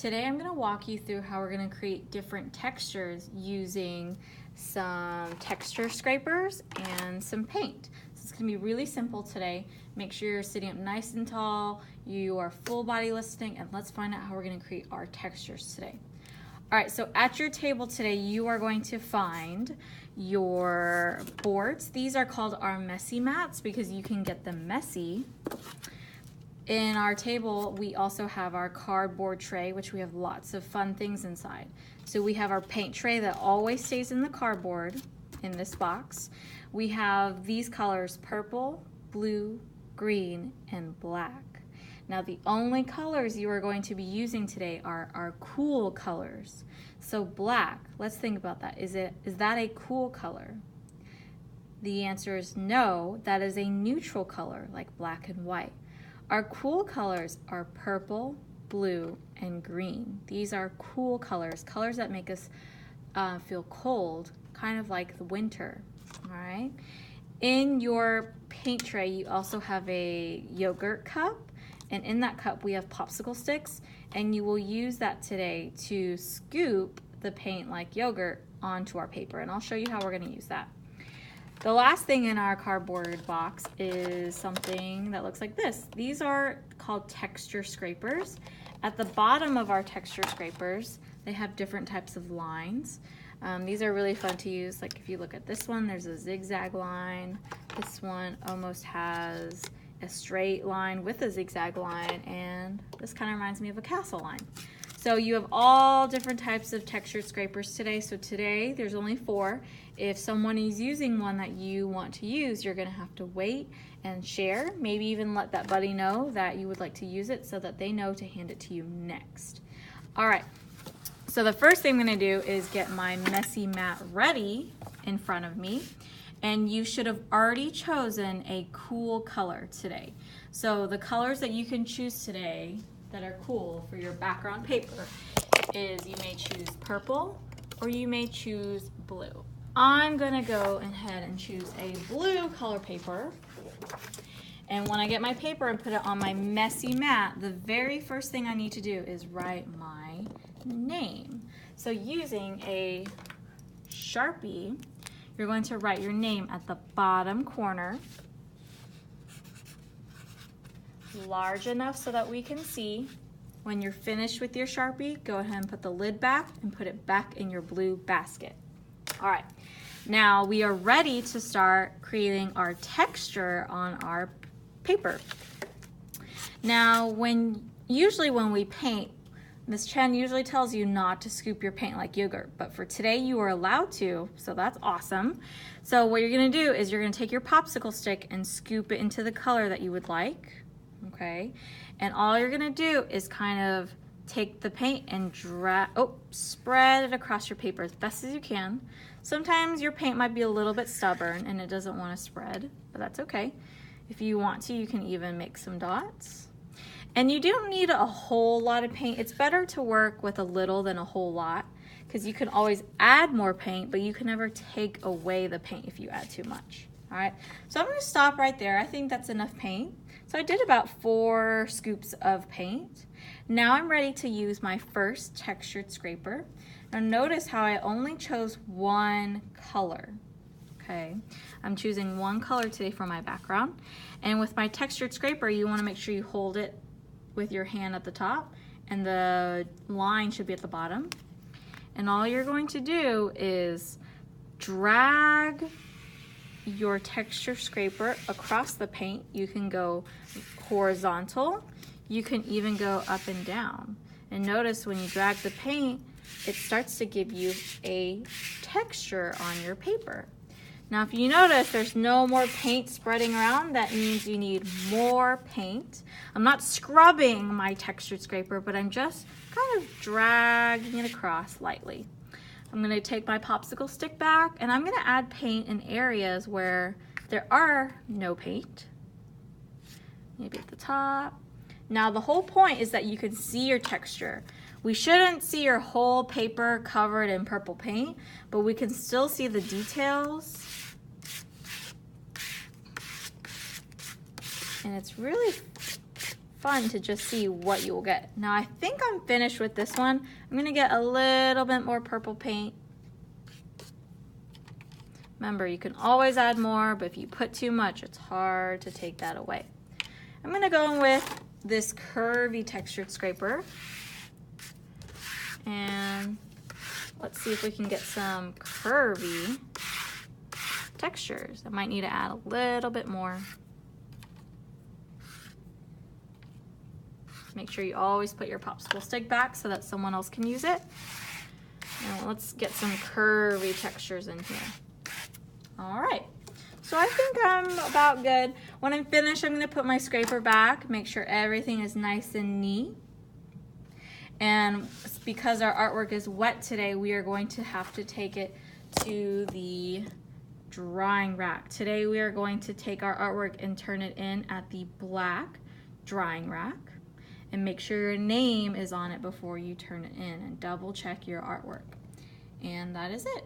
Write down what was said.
Today I'm going to walk you through how we're going to create different textures using some texture scrapers and some paint. So it's going to be really simple today. Make sure you're sitting up nice and tall, you are full body listening, and let's find out how we're going to create our textures today. All right, so at your table today, you are going to find your boards. These are called our messy mats because you can get them messy. In our table, we also have our cardboard tray, which we have lots of fun things inside. So we have our paint tray that always stays in the cardboard in this box. We have these colors, purple, blue, green, and black. Now the only colors you are going to be using today are our cool colors. So black, let's think about that. Is that a cool color? The answer is no, that is a neutral color like black and white. Our cool colors are purple, blue, and green. These are cool colors, colors that make us feel cold, kind of like the winter, all right? In your paint tray, you also have a yogurt cup, and in that cup we have popsicle sticks, and you will use that today to scoop the paint like yogurt onto our paper, and I'll show you how we're gonna use that. The last thing in our cardboard box is something that looks like this. These are called texture scrapers. At the bottom of our texture scrapers, they have different types of lines. These are really fun to use. Like if you look at this one, there's a zigzag line. This one almost has a straight line with a zigzag line, and this kind of reminds me of a castle line. So you have all different types of textured scrapers today. So today there's only 4. If someone is using one that you want to use, you're gonna have to wait and share. Maybe even let that buddy know that you would like to use it so that they know to hand it to you next. All right, so the first thing I'm gonna do is get my messy mat ready in front of me. And you should have already chosen a cool color today. So the colors that you can choose today that are cool for your background paper is you may choose purple or you may choose blue. I'm gonna go ahead and choose a blue color paper. And when I get my paper and put it on my messy mat, the very first thing I need to do is write my name. So using a Sharpie, you're going to write your name at the bottom corner, large enough so that we can see. When you're finished with your Sharpie, go ahead and put the lid back and put it back in your blue basket. All right, now we are ready to start creating our texture on our paper. Now, usually when we paint, Ms. Chen usually tells you not to scoop your paint like yogurt, but for today you are allowed to, so that's awesome. So what you're gonna do is you're gonna take your popsicle stick and scoop it into the color that you would like, okay? And all you're gonna do is kind of take the paint and spread it across your paper as best as you can. Sometimes your paint might be a little bit stubborn and it doesn't wanna spread, but that's okay. If you want to, you can even make some dots. And you don't need a whole lot of paint. It's better to work with a little than a whole lot because you can always add more paint, but you can never take away the paint if you add too much. All right, so I'm gonna stop right there. I think that's enough paint. So I did about 4 scoops of paint. Now I'm ready to use my first textured scraper. Now notice how I only chose one color. Okay, I'm choosing one color today for my background. And with my textured scraper, you wanna make sure you hold it with your hand at the top and the line should be at the bottom. And all you're going to do is drag your texture scraper across the paint. You can go horizontal, you can even go up and down. And notice when you drag the paint, it starts to give you a texture on your paper. Now if you notice there's no more paint spreading around, that means you need more paint. I'm not scrubbing my textured scraper, but I'm just kind of dragging it across lightly. I'm gonna take my popsicle stick back and I'm gonna add paint in areas where there are no paint. Maybe at the top. Now the whole point is that you can see your texture. We shouldn't see your whole paper covered in purple paint, but we can still see the details. And it's really fun to just see what you will get. Now I think I'm finished with this one. I'm gonna get a little bit more purple paint. Remember, you can always add more, but if you put too much, it's hard to take that away. I'm gonna go in with this curvy textured scraper. And let's see if we can get some curvy textures. I might need to add a little bit more. Make sure you always put your popsicle stick back so that someone else can use it. And let's get some curvy textures in here. All right, so I think I'm about good. When I'm finished, I'm gonna put my scraper back, make sure everything is nice and neat. And because our artwork is wet today, we are going to have to take it to the drying rack. Today we are going to take our artwork and turn it in at the black drying rack. And make sure your name is on it before you turn it in, and double check your artwork. And that is it.